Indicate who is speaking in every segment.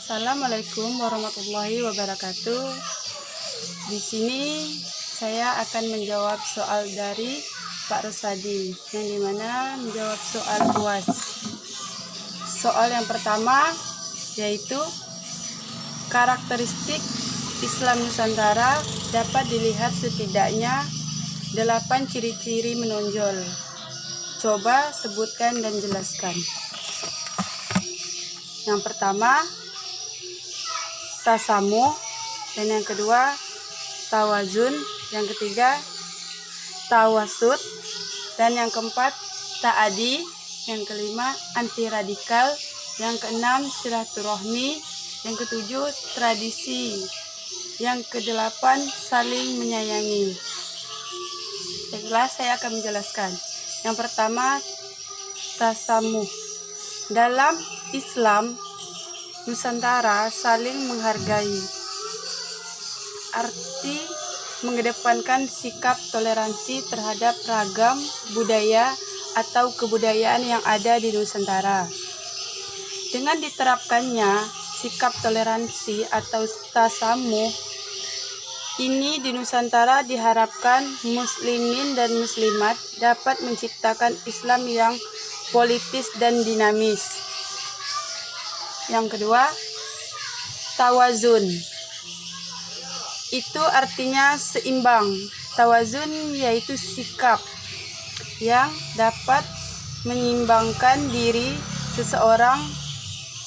Speaker 1: Assalamualaikum warahmatullahi wabarakatuh. Di sini saya akan menjawab soal dari Pak Rusadi, yang dimana menjawab soal UAS. Soal yang pertama yaitu karakteristik Islam Nusantara dapat dilihat setidaknya 8 ciri-ciri menonjol. Coba sebutkan dan jelaskan. Yang pertama, tasamuh, dan yang kedua, tawazun, yang ketiga, tawasud, dan yang keempat, ta'adi, yang kelima, anti radikal, yang keenam, silaturahmi, yang ketujuh, tradisi, yang kedelapan, saling menyayangi. Baiklah, saya akan menjelaskan. Yang pertama, tasamuh. Dalam Islam Nusantara saling menghargai. Arti mengedepankan sikap toleransi terhadap ragam budaya atau kebudayaan yang ada di Nusantara. Dengan diterapkannya sikap toleransi atau tasamuh ini di Nusantara, diharapkan muslimin dan muslimat dapat menciptakan Islam yang politis dan dinamis. Yang kedua, tawazun. Itu artinya seimbang. Tawazun yaitu sikap yang dapat menyeimbangkan diri seseorang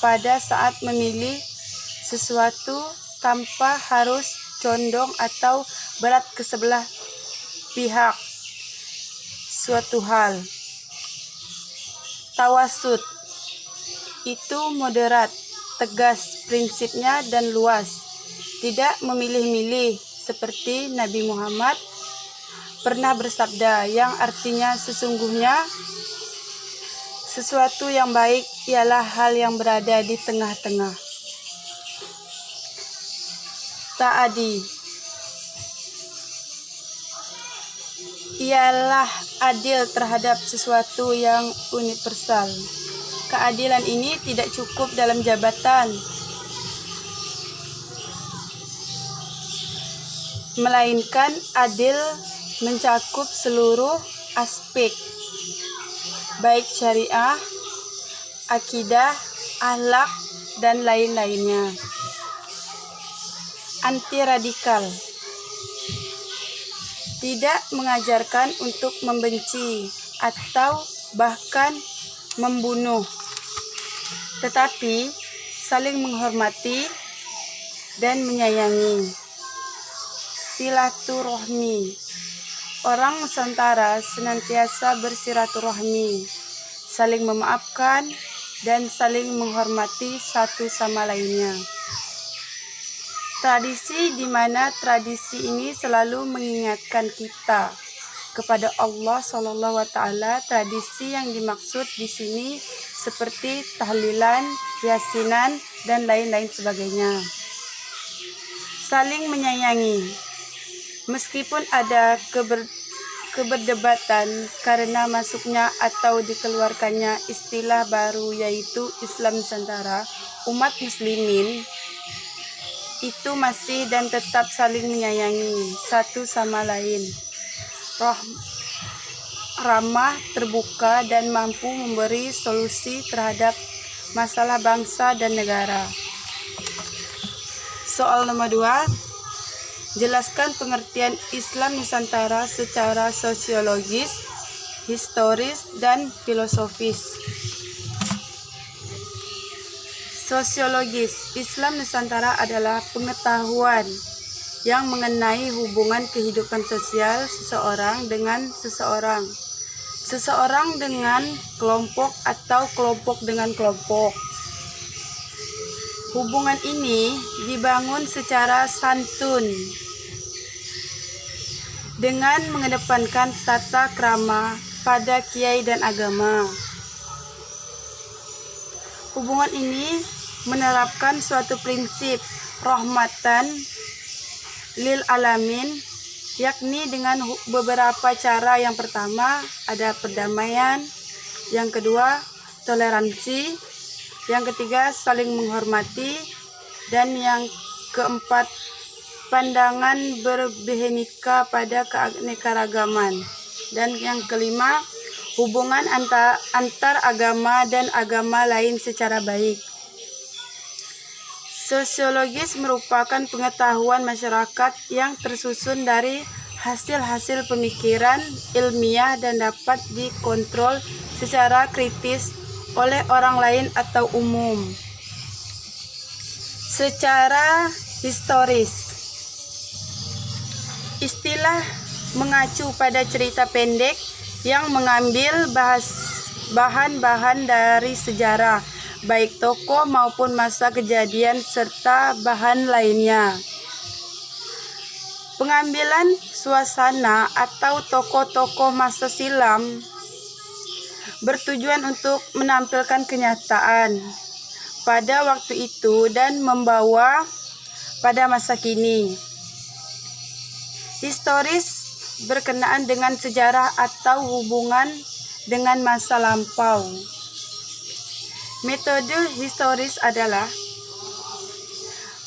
Speaker 1: pada saat memilih sesuatu tanpa harus condong atau berat ke sebelah pihak suatu hal. Tawasud itu moderat, tegas prinsipnya dan luas, tidak memilih-milih, seperti Nabi Muhammad pernah bersabda, yang artinya sesungguhnya sesuatu yang baik ialah hal yang berada di tengah-tengah. Ta'adi ialah adil terhadap sesuatu yang universal. Keadilan ini tidak cukup dalam jabatan, melainkan adil mencakup seluruh aspek, baik syariah, akidah, akhlak, dan lain-lainnya. Anti radikal tidak mengajarkan untuk membenci atau bahkan membunuh, tetapi saling menghormati dan menyayangi. Silaturahmi. Orang Nusantara senantiasa bersiraturahmi, saling memaafkan dan saling menghormati satu sama lainnya. Tradisi, di mana tradisi ini selalu mengingatkan kita kepada Allah SWT. Tradisi yang dimaksud di sini seperti tahlilan, yasinan, dan lain-lain sebagainya. Saling menyayangi. Meskipun ada keberdebatan karena masuknya atau dikeluarkannya istilah baru yaitu Islam Nusantara, umat muslimin itu masih dan tetap saling menyayangi satu sama lain, ramah, terbuka, dan mampu memberi solusi terhadap masalah bangsa dan negara. Soal nomor 2, jelaskan pengertian Islam Nusantara secara sosiologis, historis, dan filosofis. Sosiologis, Islam Nusantara adalah pengetahuan yang mengenai hubungan kehidupan sosial seseorang dengan seseorang, seseorang dengan kelompok atau kelompok dengan kelompok. Hubungan ini dibangun secara santun dengan mengedepankan tata krama pada kiai dan agama. Hubungan ini menerapkan suatu prinsip rahmatan lil alamin, yakni dengan beberapa cara. Yang pertama ada perdamaian, yang kedua toleransi, yang ketiga saling menghormati, Dan yang keempat, pandangan berbihnika pada keanekaragaman. Dan yang kelima, hubungan antar agama dan agama lain secara baik. Sosiologis merupakan pengetahuan masyarakat yang tersusun dari hasil-hasil pemikiran ilmiah dan dapat dikontrol secara kritis oleh orang lain atau umum. Secara historis, istilah mengacu pada cerita pendek yang mengambil bahan-bahan dari sejarah, baik tokoh maupun masa kejadian serta bahan lainnya. Pengambilan suasana atau tokoh-tokoh masa silam bertujuan untuk menampilkan kenyataan pada waktu itu dan membawa pada masa kini. Historis berkenaan dengan sejarah atau hubungan dengan masa lampau. Metode historis adalah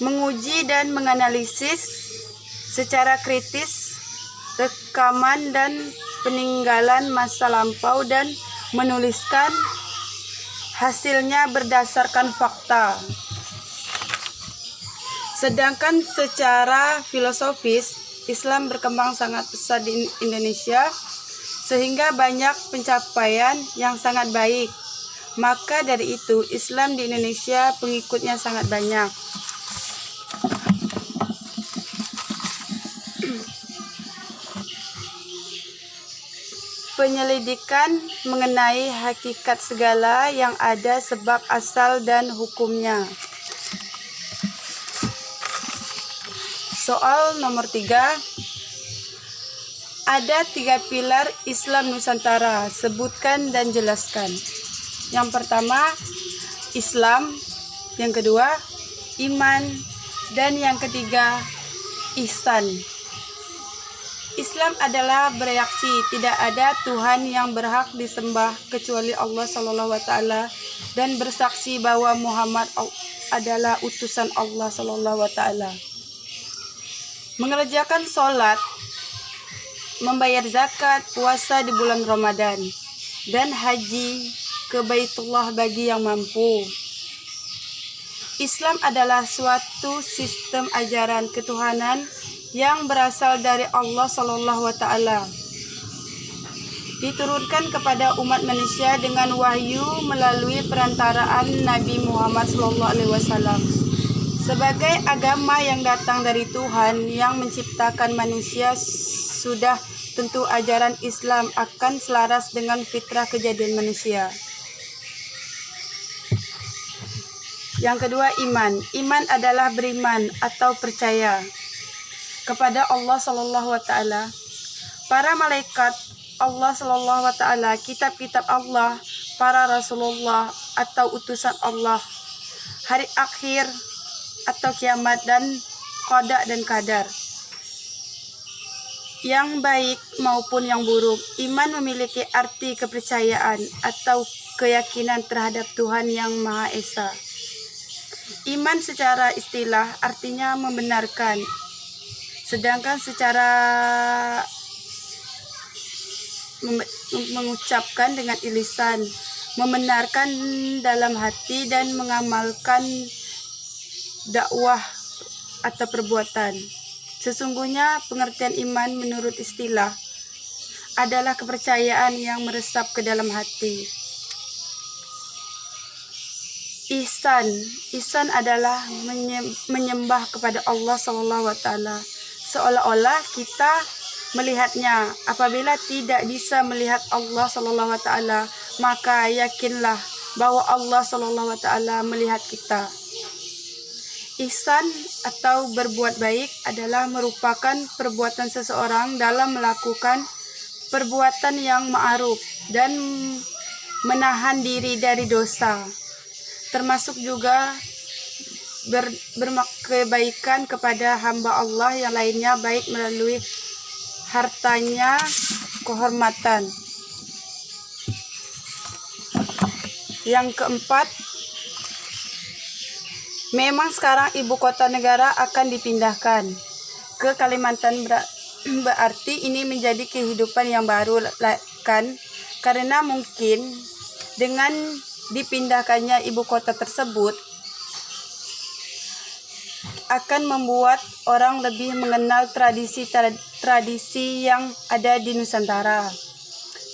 Speaker 1: menguji dan menganalisis secara kritis rekaman dan peninggalan masa lampau dan menuliskan hasilnya berdasarkan fakta. Sedangkan secara filosofis, Islam berkembang sangat pesat di Indonesia sehingga banyak pencapaian yang sangat baik. Maka dari itu, Islam di Indonesia pengikutnya sangat banyak. Penyelidikan mengenai hakikat segala yang ada, sebab asal dan hukumnya. Soal nomor 3. Ada 3 pilar Islam Nusantara. Sebutkan dan jelaskan. Yang pertama, Islam. Yang kedua, iman. Dan yang ketiga, ihsan. Islam adalah bereaksi, tidak ada Tuhan yang berhak disembah kecuali Allah SWT, dan bersaksi bahwa Muhammad adalah utusan Allah SWT. Mengerjakan sholat, membayar zakat, puasa di bulan Ramadan, dan haji ke Baitullah bagi yang mampu. Islam adalah suatu sistem ajaran ketuhanan yang berasal dari Allah SWT, diturunkan kepada umat manusia dengan wahyu melalui perantaraan Nabi Muhammad SAW. Sebagai agama yang datang dari Tuhan yang menciptakan manusia, sudah tentu ajaran Islam akan selaras dengan fitrah kejadian manusia. Yang kedua, iman. Iman adalah beriman atau percaya kepada Allah SWT, para malaikat Allah SWT, kitab-kitab Allah, para Rasulullah atau utusan Allah, hari akhir atau kiamat, dan qada dan qadar, yang baik maupun yang buruk. Iman memiliki arti kepercayaan atau keyakinan terhadap Tuhan yang Maha Esa. Iman secara istilah artinya membenarkan, sedangkan secara mengucapkan dengan lisan, membenarkan dalam hati, dan mengamalkan dakwah atau perbuatan. Sesungguhnya pengertian iman menurut istilah adalah kepercayaan yang meresap ke dalam hati. Ihsan adalah menyembah kepada Allah SWT seolah-olah kita melihatnya. Apabila tidak bisa melihat Allah SWT, maka yakinlah bahwa Allah SWT melihat kita. Ihsan atau berbuat baik adalah merupakan perbuatan seseorang dalam melakukan perbuatan yang ma'ruf dan menahan diri dari dosa, termasuk juga berkebaikan kepada hamba Allah yang lainnya, baik melalui hartanya, kehormatan. Yang keempat, Memang sekarang ibu kota negara akan dipindahkan ke Kalimantan, berarti ini menjadi kehidupan yang baru kan, karena mungkin dengan dipindahkannya ibu kota tersebut akan membuat orang lebih mengenal tradisi yang ada di Nusantara.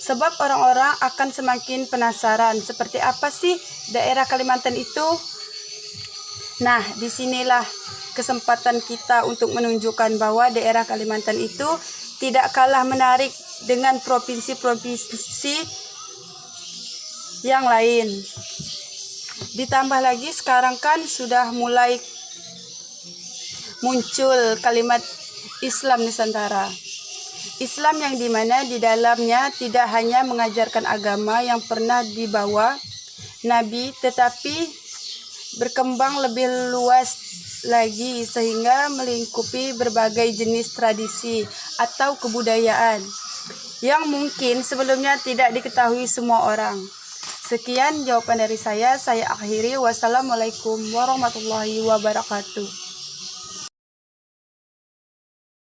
Speaker 1: Sebab orang-orang akan semakin penasaran seperti apa sih daerah Kalimantan itu. Nah, disinilah kesempatan kita untuk menunjukkan bahwa daerah Kalimantan itu tidak kalah menarik dengan provinsi-provinsi yang lain. Ditambah lagi sekarang kan sudah mulai muncul kalimat Islam Nusantara. Islam yang dimana di dalamnya tidak hanya mengajarkan agama yang pernah dibawa Nabi, tetapi berkembang lebih luas lagi sehingga melingkupi berbagai jenis tradisi atau kebudayaan yang mungkin sebelumnya tidak diketahui semua orang. Sekian jawaban dari saya akhiri. Wassalamualaikum warahmatullahi wabarakatuh.